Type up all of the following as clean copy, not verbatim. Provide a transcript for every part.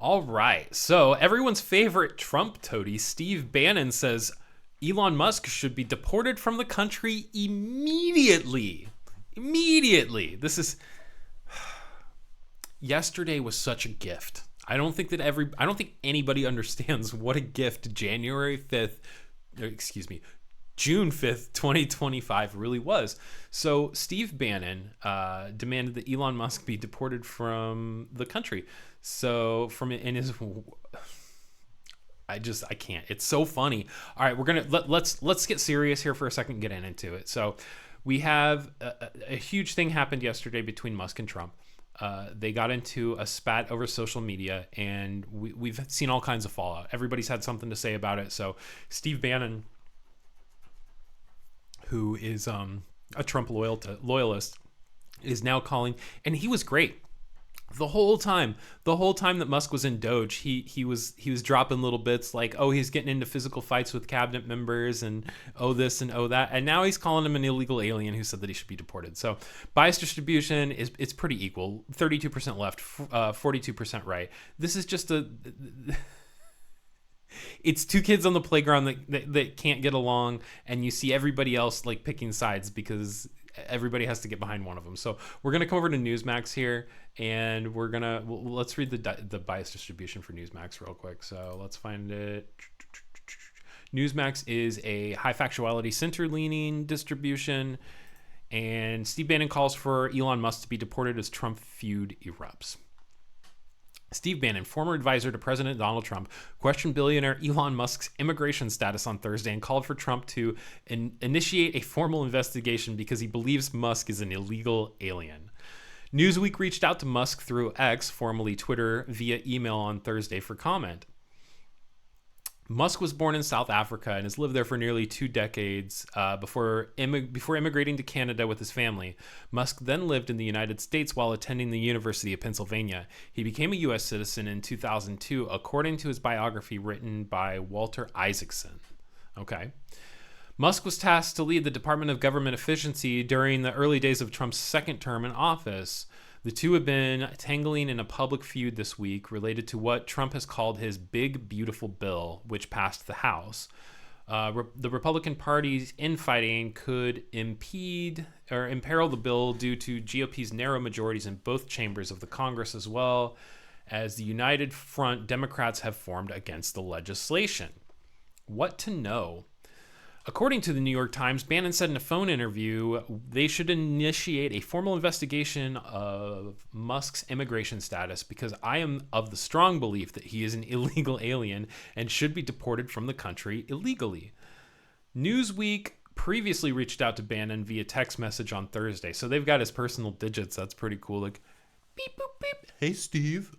All right. So everyone's favorite Trump toady, Steve Bannon, says Elon Musk should be deported from the country immediately. Immediately. This is yesterday was such a gift. I don't think anybody understands what a gift June 5th, 2025 really was. So Steve Bannon demanded that Elon Musk be deported from the country. So from in his I can't. It's so funny. All right, let's get serious here for a second and get into it. So we have a huge thing happened yesterday between Musk and Trump. They got into a spat over social media, and we've seen all kinds of fallout. Everybody's had something to say about it. So Steve Bannon, who is a Trump loyalist, is now calling, and he was great the whole time that Musk was in Doge. He was dropping little bits like, oh, he's getting into physical fights with cabinet members, and oh this and oh that, and now he's calling him an illegal alien who said that he should be deported. So bias distribution it's pretty equal, 32% left, 42% right. This is just it's two kids on the playground that can't get along, and you see everybody else like picking sides because everybody has to get behind one of them. So we're going to come over to Newsmax here, and let's read the bias distribution for Newsmax real quick. So let's find it. Newsmax is a high factuality center leaning distribution, and Steve Bannon calls for Elon Musk to be deported as Trump feud erupts. Steve Bannon, former advisor to President Donald Trump, questioned billionaire Elon Musk's immigration status on Thursday and called for Trump to initiate a formal investigation because he believes Musk is an illegal alien. Newsweek reached out to Musk through X, formerly Twitter, via email on Thursday for comment. Musk was born in South Africa and has lived there for nearly 2 decades before immigrating to Canada with his family. Musk then lived in the United States while attending the University of Pennsylvania. He became a U.S. citizen in 2002, according to his biography written by Walter Isaacson. Okay. Musk was tasked to lead the Department of Government Efficiency during the early days of Trump's second term in office. The two have been tangling in a public feud this week related to what Trump has called his Big Beautiful Bill, which passed the House. The Republican Party's infighting could impede or imperil the bill due to GOP's narrow majorities in both chambers of the Congress, as well as the United Front Democrats have formed against the legislation. What to know? According to the New York Times, Bannon said in a phone interview they should initiate a formal investigation of Musk's immigration status because I am of the strong belief that he is an illegal alien and should be deported from the country illegally. Newsweek previously reached out to Bannon via text message on Thursday, so they've got his personal digits. That's pretty cool. Like, beep, boop, beep. Hey, Steve.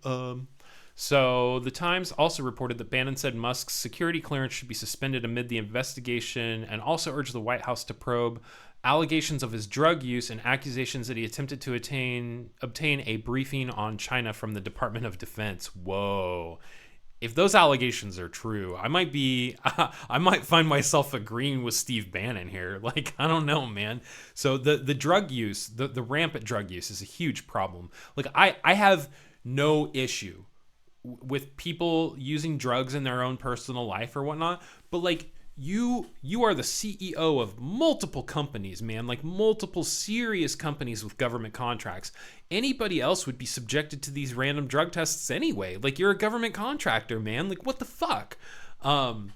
So the Times also reported that Bannon said Musk's security clearance should be suspended amid the investigation and also urged the White House to probe allegations of his drug use and accusations that he attempted to obtain a briefing on China from the Department of Defense. Whoa. If those allegations are true, I might find myself agreeing with Steve Bannon here. Like, I don't know, man. So the drug use, the rampant drug use is a huge problem. Like, I have no issue with people using drugs in their own personal life or whatnot, but like you are the CEO of multiple companies, man, like multiple serious companies with government contracts. Anybody else would be subjected to these random drug tests anyway. Like, you're a government contractor, man. Like, what the fuck? And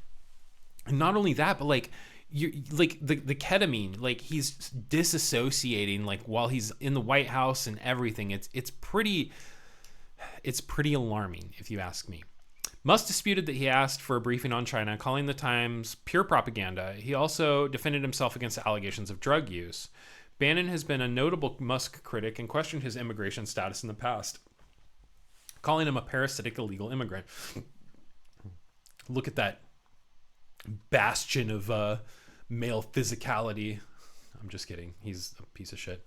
not only that, but like you like the ketamine, like he's disassociating like while he's in the White House and everything. It's pretty alarming, if you ask me. Musk disputed that he asked for a briefing on China, calling the Times pure propaganda. He also defended himself against allegations of drug use. Bannon has been a notable Musk critic and questioned his immigration status in the past, calling him a parasitic illegal immigrant. Look at that bastion of male physicality. I'm just kidding. He's a piece of shit.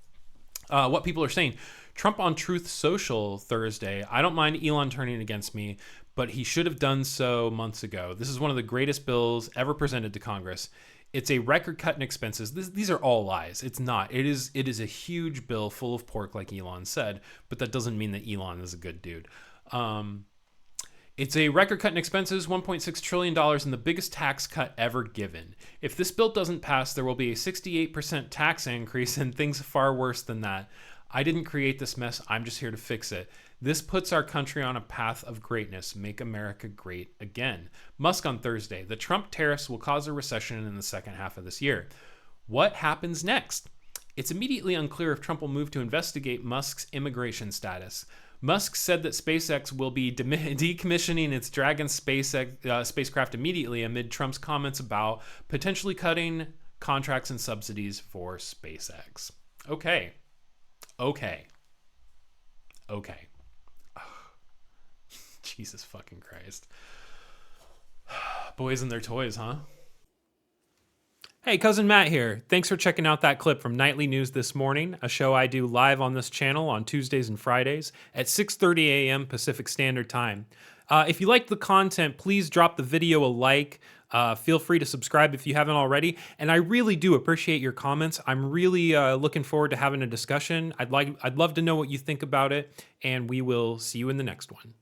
What people are saying. Trump on Truth Social Thursday. I don't mind Elon turning against me, but he should have done so months ago. This is one of the greatest bills ever presented to Congress. It's a record cut in expenses. These are all lies. It's not. It is a huge bill full of pork, like Elon said, but that doesn't mean that Elon is a good dude. It's a record cut in expenses, $1.6 trillion, and the biggest tax cut ever given. If this bill doesn't pass, there will be a 68% tax increase and things far worse than that. I didn't create this mess. I'm just here to fix it. This puts our country on a path of greatness. Make America great again. Musk on Thursday. The Trump tariffs will cause a recession in the second half of this year. What happens next? It's immediately unclear if Trump will move to investigate Musk's immigration status. Musk said that SpaceX will be decommissioning its Dragon spacecraft immediately amid Trump's comments about potentially cutting contracts and subsidies for SpaceX. Okay. Jesus fucking Christ. Boys and their toys, huh? Hey, Cousin Matt here. Thanks for checking out that clip from Nightly News This Morning, a show I do live on this channel on Tuesdays and Fridays at 6:30 a.m. Pacific Standard Time. If you like the content, please drop the video a like. Feel free to subscribe if you haven't already. And I really do appreciate your comments. I'm really looking forward to having a discussion. I'd love to know what you think about it, and we will see you in the next one.